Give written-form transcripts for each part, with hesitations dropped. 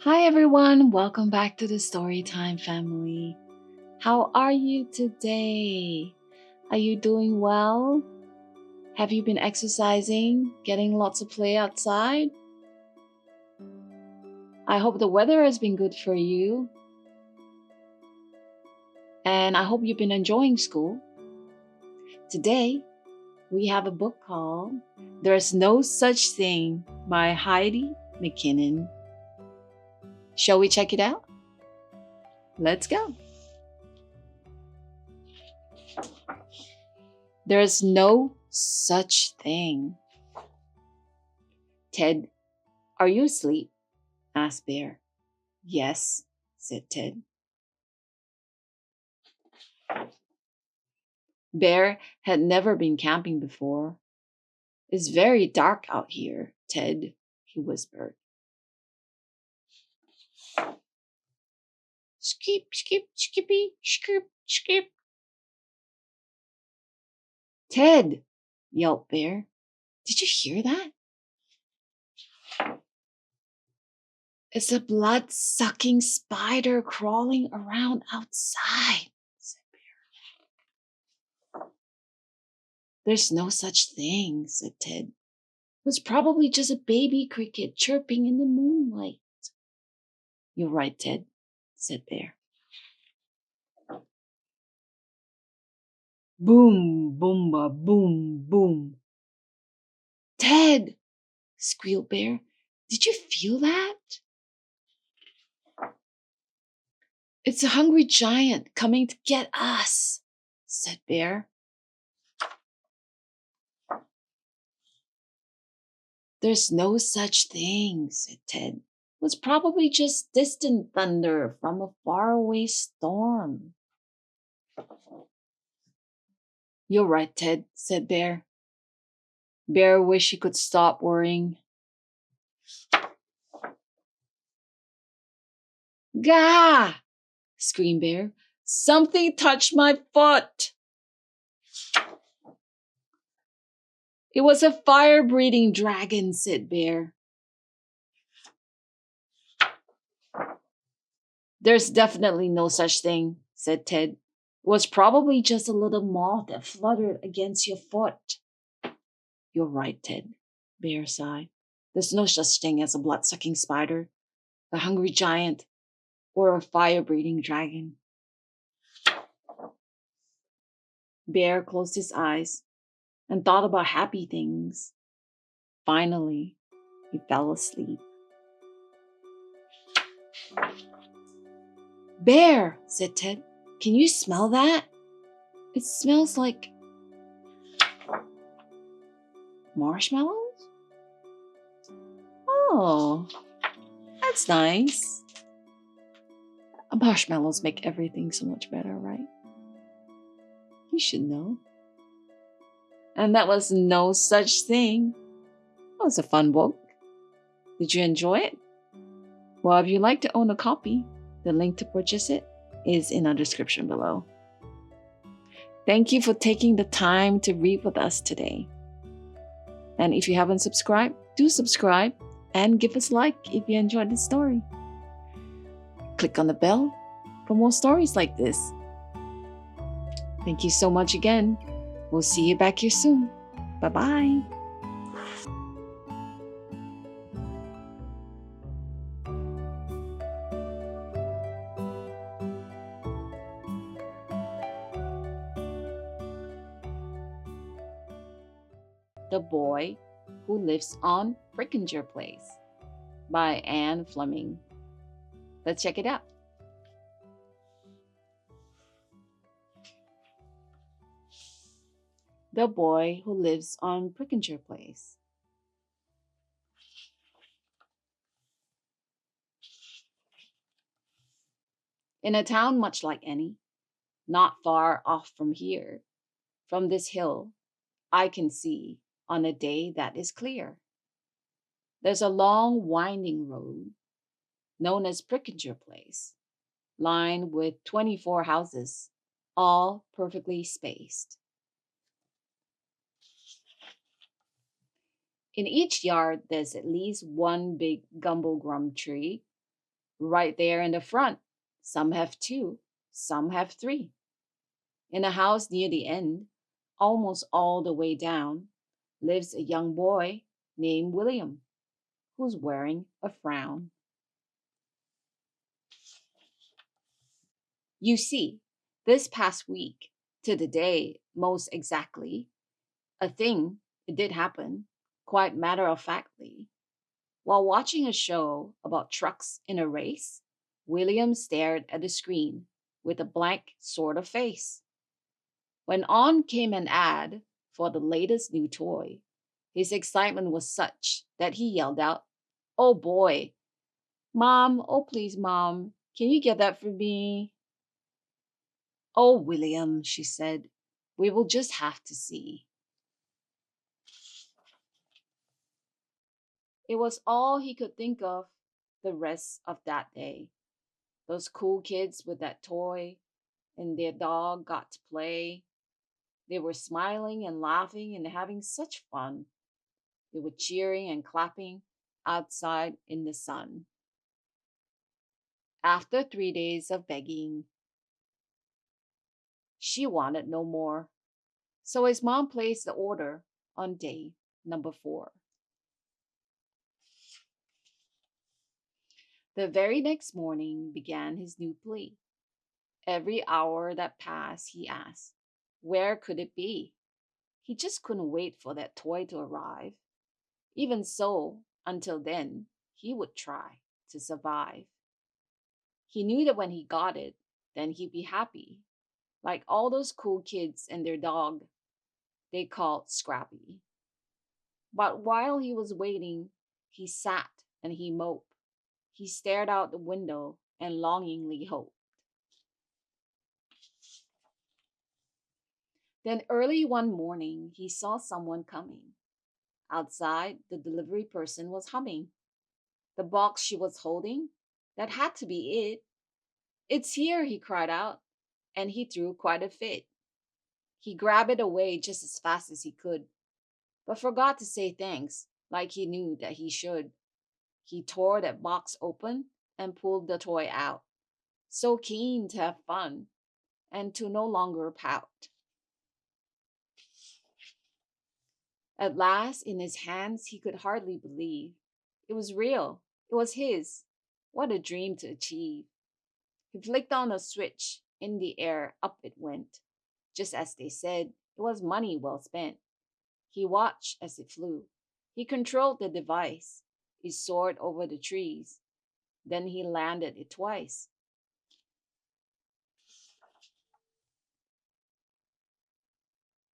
Hi everyone, welcome back to the Storytime family. How are you today? Are you doing well? Have you been exercising, getting lots of play outside? I hope the weather has been good for you. And I hope you've been enjoying school. Today, we have a book called There's No Such Thing by Heidi McKinnon. Shall we check it out? Let's go. There's no such thing. Ted, are you asleep? Asked Bear. Yes, said Ted. Bear had never been camping before. It's very dark out here, Ted, he whispered. Skip, skip, skippy, skip, skip. Ted, yelped Bear. Did you hear that? It's a blood-sucking spider crawling around outside, said Bear. There's no such thing, said Ted. It was probably just a baby cricket chirping in the moonlight. You're right, Ted, said Bear. Boom, boomba, boom, boom. Ted, squealed Bear. Did you feel that? It's a hungry giant coming to get us, said Bear. There's no such thing, said Ted. It was probably just distant thunder from a faraway storm. You're right, Ted, said Bear. Bear wished he could stop worrying. Gah! Screamed Bear. Something touched my foot. It was a fire-breathing dragon, said Bear. There's definitely no such thing, said Ted. It was probably just a little moth that fluttered against your foot. You're right, Ted, Bear sighed. There's no such thing as a blood-sucking spider, a hungry giant, or a fire-breathing dragon. Bear closed his eyes and thought about happy things. Finally, he fell asleep. Bear, said Ted, can you smell that? It smells like marshmallows? Oh, that's nice. Marshmallows make everything so much better, right? You should know. And that was no such thing. That was a fun book. Did you enjoy it? Well, if you'd like to own a copy, the link to purchase it is in our description below. Thank you for taking the time to read with us today. And if you haven't subscribed, do subscribe and give us a like if you enjoyed the story. Click on the bell for more stories like this. Thank you so much again. We'll see you back here soon. Bye-bye. The Boy Who Lives on Prickinjer Place by Fleming. Let's check it out. The Boy Who Lives on Prickinjer Place. In a town much like any, not far off from here, from this hill, I can see on a day that is clear. There's a long winding road known as Prickinjer Place, lined with 24 houses, all perfectly spaced. In each yard, there's at least one big gumblegrum tree, right there in the front. Some have two, some have three. In a house near the end, almost all the way down, lives a young boy named William, who's wearing a frown. You see, this past week, to the day most exactly, a thing it did happen, quite matter of factly. While watching a show about trucks in a race, William stared at the screen with a blank sort of face. When on came an ad for the latest new toy, his excitement was such that he yelled out, "Oh boy, Mom, oh please, Mom, can you get that for me?" "Oh, William," she said, "we will just have to see." It was all he could think of the rest of that day. Those cool kids with that toy and their dog got to play. They were smiling and laughing and having such fun. They were cheering and clapping outside in the sun. After 3 days of begging, she wanted no more. So his mom placed the order on day number 4. The very next morning began his new plea. Every hour that passed, he asked, where could it be? He just couldn't wait for that toy to arrive. Even so, until then, he would try to survive. He knew that when he got it, then he'd be happy, like all those cool kids and their dog they called Scrappy. But while he was waiting, he sat and he moped. He stared out the window and longingly hoped. Then early one morning, he saw someone coming. Outside, the delivery person was humming. The box she was holding, that had to be it. "It's here," he cried out, and he threw quite a fit. He grabbed it away just as fast as he could, but forgot to say thanks like he knew that he should. He tore that box open and pulled the toy out, so keen to have fun and to no longer pout. At last, in his hands, he could hardly believe. It was real. It was his. What a dream to achieve. He flicked on a switch. In the air, up it went. Just as they said, it was money well spent. He watched as it flew. He controlled the device. It soared over the trees. Then he landed it twice.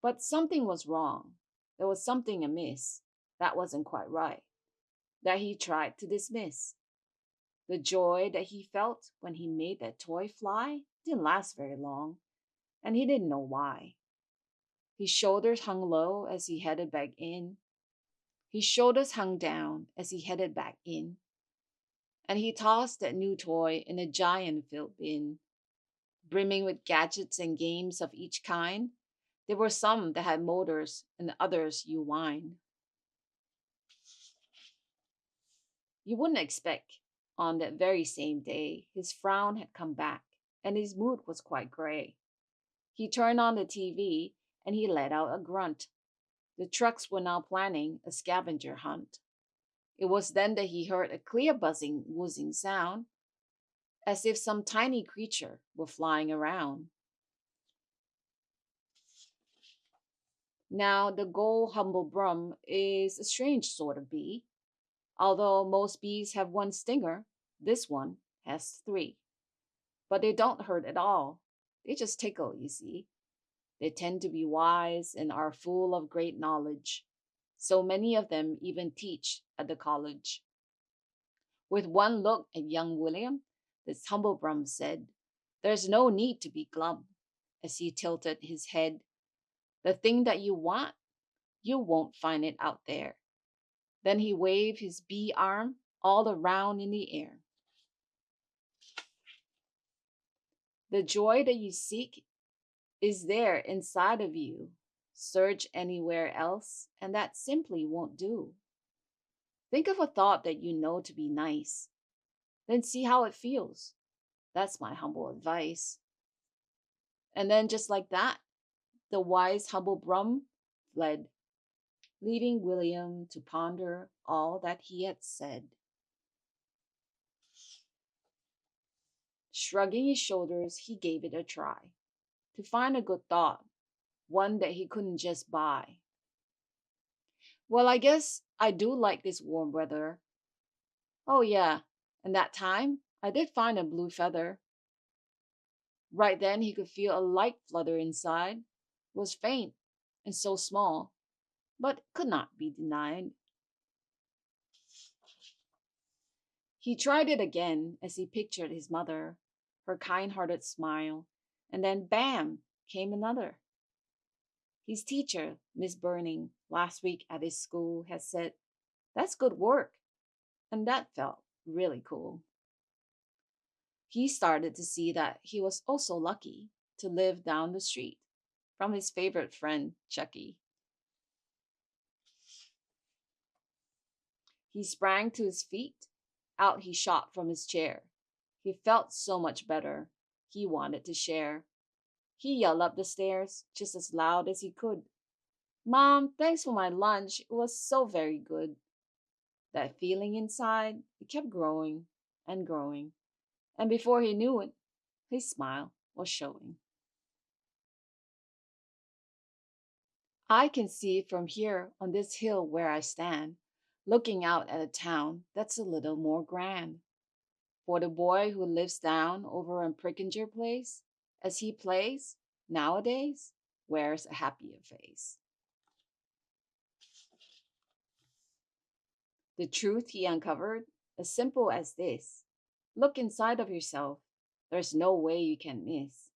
But something was wrong. There was something amiss. That wasn't quite right. That he tried to dismiss. The joy that he felt when he made that toy fly didn't last very long, and he didn't know why. His shoulders hung low as he headed back in. His shoulders hung down as he headed back in, and he tossed that new toy in a giant filled bin, brimming with gadgets and games of each kind. There were some that had motors and others you wind. You wouldn't expect on that very same day his frown had come back and his mood was quite gray. He turned on the TV and he let out a grunt. The trucks were now planning a scavenger hunt. It was then that he heard a clear buzzing, whoozing sound, as if some tiny creature were flying around. Now, the gold humble brum is a strange sort of bee. Although most bees have one stinger, this one has three. But they don't hurt at all. They just tickle, you see. They tend to be wise and are full of great knowledge. So many of them even teach at the college. With one look at young William, this humble brum said, "There's no need to be glum," as he tilted his head. "The thing that you want, you won't find it out there." Then he waved his bee arm all around in the air. "The joy that you seek is there inside of you. Search anywhere else, and that simply won't do. Think of a thought that you know to be nice. then see how it feels. That's my humble advice. And then, just like that, the wise, humble Brum fled, leaving William to ponder all that he had said. Shrugging his shoulders, he gave it a try to find a good thought, one that he couldn't just buy. Well, I guess I do like this warm weather. Oh, yeah, and that time I did find a blue feather. Right then, he could feel a light flutter inside. It was faint and so small, but could not be denied. He tried it again as he pictured his mother, her kind hearted smile, and then bam came another. His teacher, Miss Burning, last week at his school had said, "That's good work," and that felt really cool. He started to see that he was also lucky to live down the street from his favorite friend, Chucky. He sprang to his feet. Out he shot from his chair. He felt so much better. He wanted to share. He yelled up the stairs just as loud as he could. "Mom, thanks for my lunch. It was so very good." That feeling inside, it kept growing and growing. And before he knew it, his smile was showing. I can see it from here on this hill where I stand, looking out at a town that's a little more grand. For the boy who lives down over in Prickinjer Place, as he plays nowadays, wears a happier face. The truth he uncovered, as simple as this: look inside of yourself. There's no way you can miss.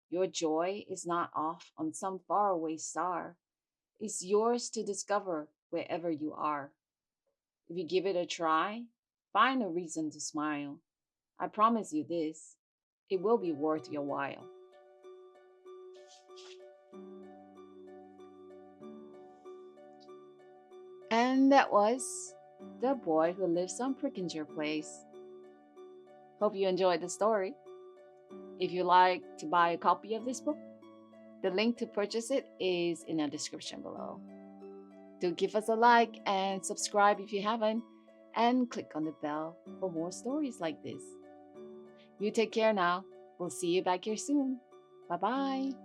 Your joy is not off on some faraway star. It's yours to discover wherever you are. If you give it a try, find a reason to smile. I promise you this, it will be worth your while. And that was The Boy Who Lives on Prickinjer Place. Hope you enjoyed the story. If you like to buy a copy of this book, the link to purchase it is in the description below. Do give us a like and subscribe if you haven't, and click on the bell for more stories like this. You take care now. We'll see you back here soon. Bye bye.